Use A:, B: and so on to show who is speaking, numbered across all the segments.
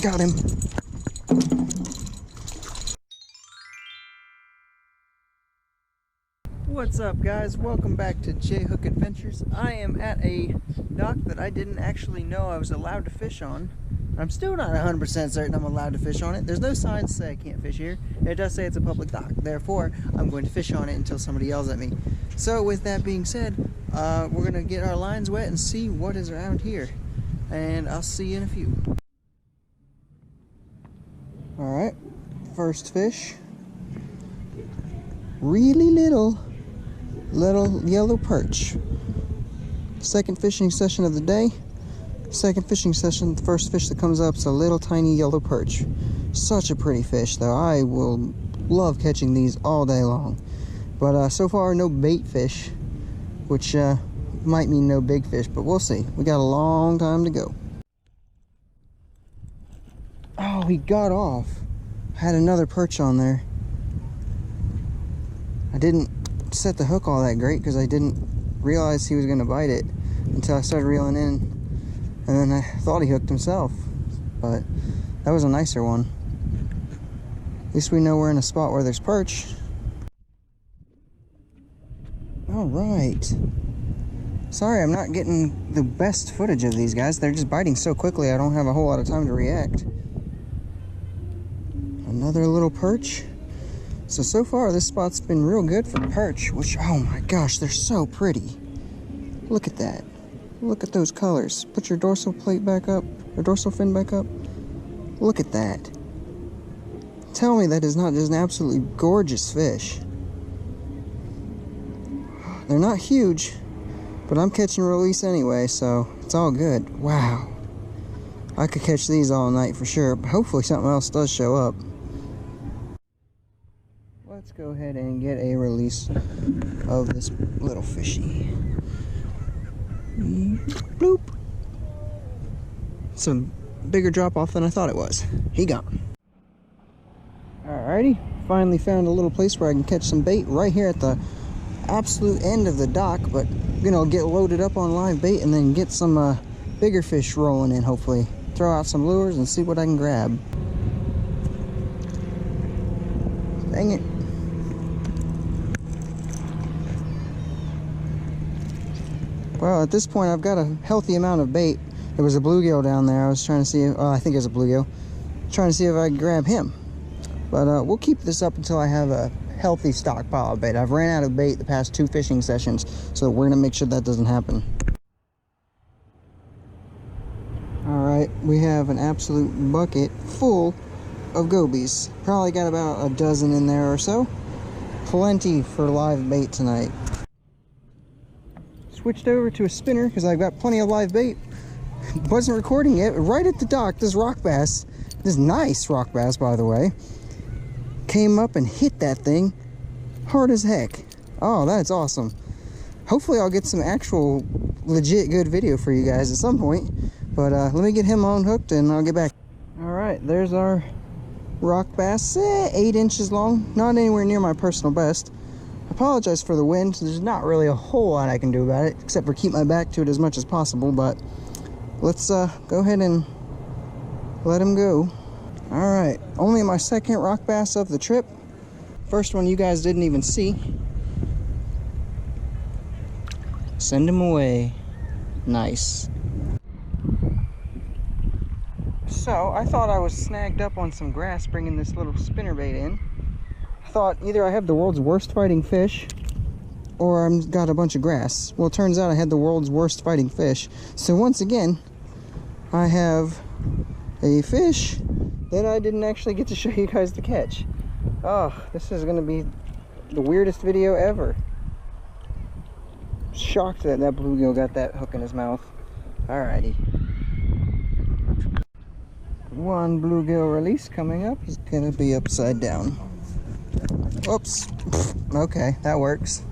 A: Got him. What's up, guys? Welcome back to J-Hook Adventures. I am at a dock that I didn't actually know I was allowed to fish on. I'm still not 100% certain I'm allowed to fish on it. There's no signs that say I can't fish here. It does say it's a public dock. Therefore, I'm going to fish on it until somebody yells at me. So with that being said, we're going to get our lines wet and see what is around here. And I'll see you in a few. Alright, first fish. Really little yellow perch. Second fishing session of the day. Second fishing session, the first fish that comes up is a little tiny yellow perch. Such a pretty fish though. I will love catching these all day long. But so far no bait fish, which might mean no big fish, but we'll see. We got a long time to go. Oh, he got off. Had another perch on there. I didn't set the hook all that great because I didn't realize he was going to bite it until I started reeling in, and then I thought he hooked himself, but that was a nicer one. At least we know we're in a spot where there's perch. All right. Sorry, I'm not getting the best footage of these guys. They're just biting so quickly I don't have a whole lot of time to react. Another little perch. So far this spot's been real good for perch, which, oh my gosh, they're so pretty. Look at that. Look at those colors. Put your dorsal plate back up, or dorsal fin back up. Look at that. Tell me that is not just an absolutely gorgeous fish. They're not huge, but I'm catching release anyway, so it's all good. Wow. I could catch these all night for sure, but hopefully something else does show up. Let's go ahead and get a release of this little fishy. Bloop. It's a bigger drop off than I thought it was. He gone. Alrighty, finally found a little place where I can catch some bait right here at the absolute end of the dock, but you know, get loaded up on live bait and then get some bigger fish rolling in, hopefully. Throw out some lures and see what I can grab. Dang it. Well, at this point, I've got a healthy amount of bait. There was a bluegill down there. I was trying to see if, I think it was a bluegill. Trying to see if I could grab him. But we'll keep this up until I have a healthy stockpile of bait. I've ran out of bait the past 2 fishing sessions, so we're gonna make sure that doesn't happen. All right, we have an absolute bucket full of gobies. Probably got about a dozen in there or so. Plenty for live bait tonight. Switched over to a spinner because I've got plenty of live bait. Wasn't recording it. Right at the dock, this rock bass, this nice rock bass by the way, came up and hit that thing hard as heck. Oh, that's awesome. Hopefully I'll get some actual legit good video for you guys at some point. But let me get him unhooked and I'll get back. All right, there's our rock bass, 8 inches long. Not anywhere near my personal best. Apologize for the wind. There's not really a whole lot I can do about it except for keep my back to it as much as possible, but let's go ahead and let him go. All right, only my second rock bass of the trip. First one you guys didn't even see. Send him away. Nice. So I thought I was snagged up on some grass bringing this little spinnerbait in. I thought either I have the world's worst fighting fish or I've got a bunch of grass. Well, it turns out I had the world's worst fighting fish. So once again, I have a fish that I didn't actually get to show you guys the catch. Oh, this is gonna be the weirdest video ever. Shocked that that bluegill got that hook in his mouth. Alrighty. One bluegill release coming up. He's gonna be upside down. Whoops. Okay, that works.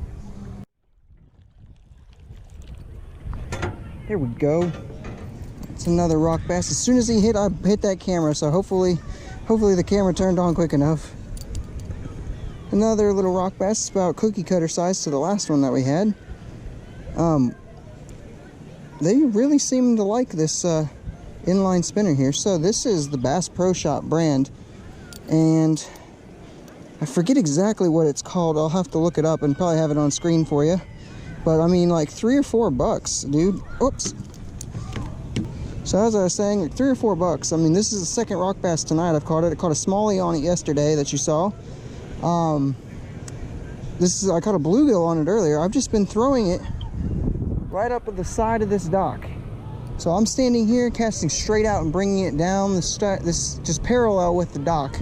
A: Here we go. It's another rock bass. As soon as he hit, I hit that camera, so hopefully the camera turned on quick enough. Another little rock bass. It's about cookie cutter size to the last one that we had. They really seem to like this inline spinner here. So this is the Bass Pro Shop brand, and I forget exactly what it's called. I'll have to look it up and probably have it on screen for you. But I mean, like $3 or $4, dude. Oops. So as I was saying, like $3 or $4. I mean, this is the second rock bass tonight I've caught it. I caught a smallie on it yesterday that you saw. I caught a bluegill on it earlier. I've just been throwing it right up at the side of this dock. So I'm standing here casting straight out and bringing it down this just parallel with the dock,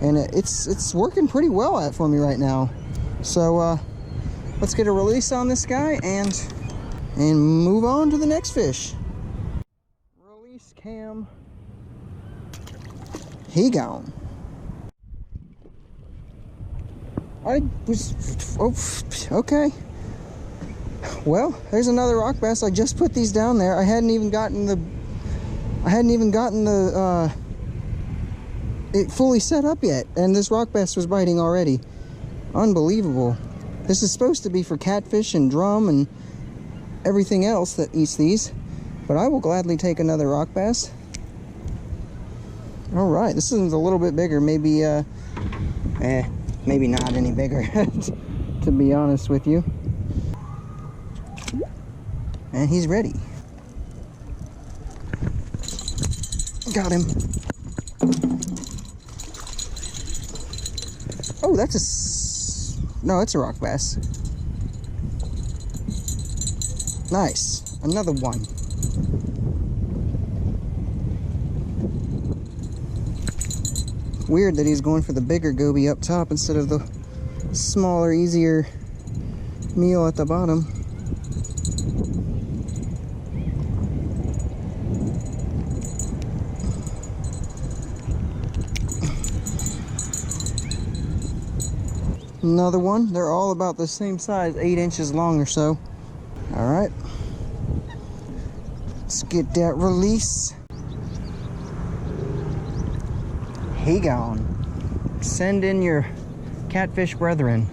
A: and it's working pretty well for me right now. So let's get a release on this guy and move on to the next fish. Release cam. He gone. Okay. Well, there's another rock bass. I just put these down there. I hadn't even gotten it fully set up yet, and this rock bass was biting already. Unbelievable. This is supposed to be for catfish and drum and everything else that eats these, but I will gladly take another rock bass. All right, this one's a little bit bigger. Maybe maybe not any bigger, to be honest with you. And he's ready. Got him. Oh, no, it's a rock bass. Nice. Another one. Weird that he's going for the bigger goby up top instead of the smaller, easier meal at the bottom. Another one. They're all about the same size, 8 inches long or so. All right, let's get that release. He gone. Send in your catfish brethren.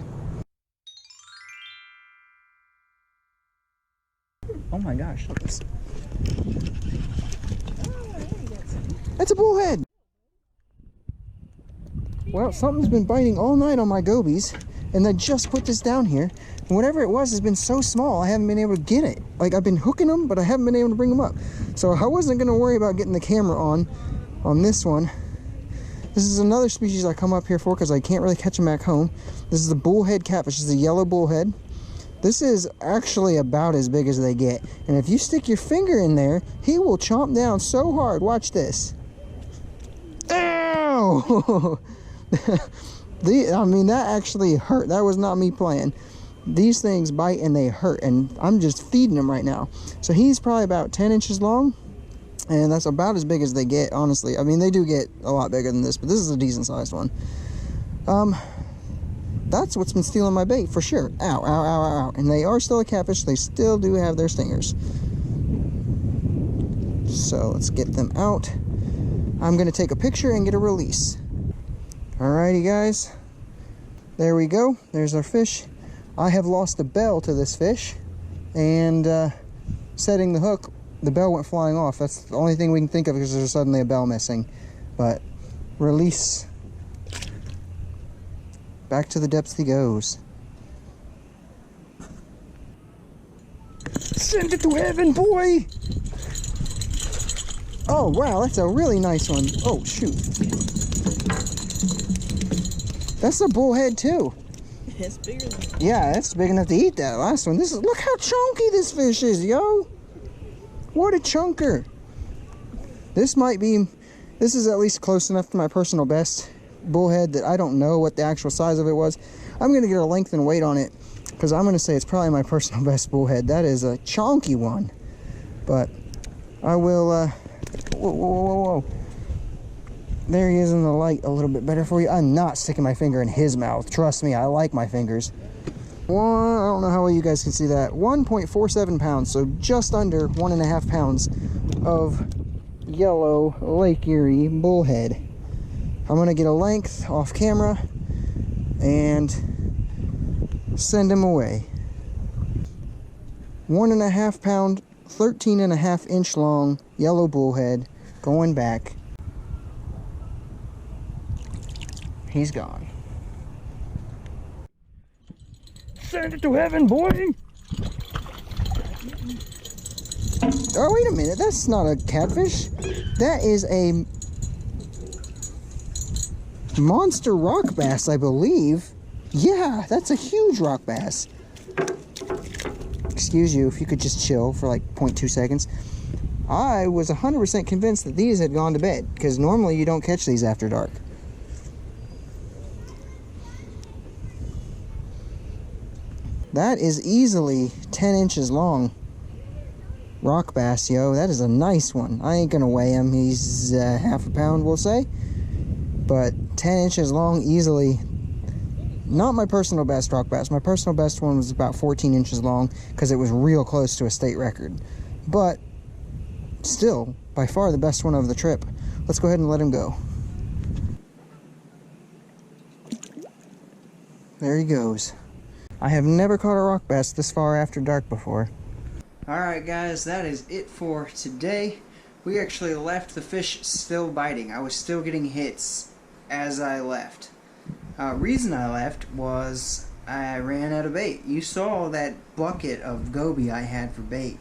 A: Oh my gosh, look at this. That's a bullhead. Well, something's been biting all night on my gobies, and I just put this down here. And whatever it was has been so small, I haven't been able to get it. Like, I've been hooking them, but I haven't been able to bring them up. So I wasn't gonna worry about getting the camera on this one. This is another species I come up here for because I can't really catch them back home. This is the bullhead catfish. This is a yellow bullhead. This is actually about as big as they get. And if you stick your finger in there, he will chomp down so hard. Watch this. Ow! I mean, that actually hurt. That was not me playing. These things bite and they hurt, and I'm just feeding them right now. So he's probably about 10 inches long, and that's about as big as they get, honestly. I mean, they do get a lot bigger than this, but this is a decent sized one. That's what's been stealing my bait for sure. Ow, ow, ow, ow, ow. And they are still a catfish. They still do have their stingers. So let's get them out. I'm gonna take a picture and get a release. Alrighty guys, there we go. There's our fish. I have lost a bell to this fish, and setting the hook, the bell went flying off. That's the only thing we can think of because there's suddenly a bell missing. But release. Back to the depths he goes. Send it to heaven, boy! Oh wow, that's a really nice one. Oh shoot. That's a bullhead too.
B: It's bigger than...
A: Yeah, that's big enough to eat that last one. Look how chunky this fish is, yo. What a chunker. This is at least close enough to my personal best bullhead that I don't know what the actual size of it was. I'm gonna get a length and weight on it because I'm gonna say it's probably my personal best bullhead. That is a chunky one. But I will, whoa, whoa, whoa, whoa. There he is in the light a little bit better for you. I'm not sticking my finger in his mouth. Trust me, I like my fingers. I don't know how well you guys can see that. 1.47 pounds, so just under 1.5 pounds of yellow Lake Erie bullhead. I'm gonna get a length off camera and send him away. 1.5 pound, 13.5 inch long yellow bullhead Going back. He's gone. Send it to heaven, boy! Oh, wait a minute. That's not a catfish. That is a monster rock bass, I believe. Yeah, that's a huge rock bass. Excuse you, if you could just chill for like 0.2 seconds. I was 100% convinced that these had gone to bed, because normally you don't catch these after dark. That is easily 10 inches long. Rock bass, yo. That is a nice one. I ain't gonna weigh him. He's half a pound, we'll say. But 10 inches long, easily. Not my personal best rock bass. My personal best one was about 14 inches long because it was real close to a state record. But still, by far the best one of the trip. Let's go ahead and let him go. There he goes. I have never caught a rock bass this far after dark before. Alright guys, that is it for today. We actually left the fish still biting. I was still getting hits as I left. Reason I left was I ran out of bait. You saw that bucket of goby I had for bait.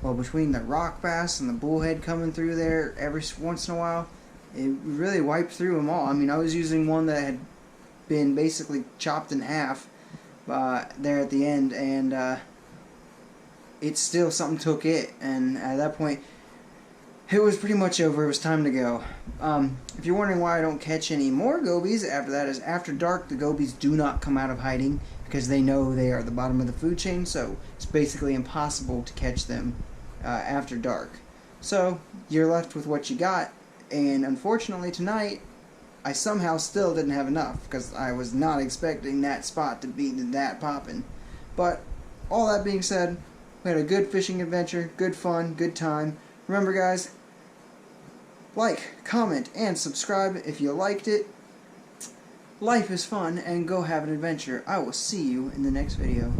A: Well, between the rock bass and the bullhead coming through there every once in a while, it really wiped through them all. I mean, I was using one that had been basically chopped in half there at the end, and it's still something took it, and at that point it was pretty much over. It was time to go. If you're wondering why I don't catch any more gobies after that, is after dark the gobies do not come out of hiding because they know they are at the bottom of the food chain, so it's basically impossible to catch them after dark. So you're left with what you got, and unfortunately tonight I somehow still didn't have enough because I was not expecting that spot to be that popping. But all that being said, we had a good fishing adventure, good fun, good time. Remember guys, like, comment, and subscribe if you liked it. Life is fun, and go have an adventure. I will see you in the next video.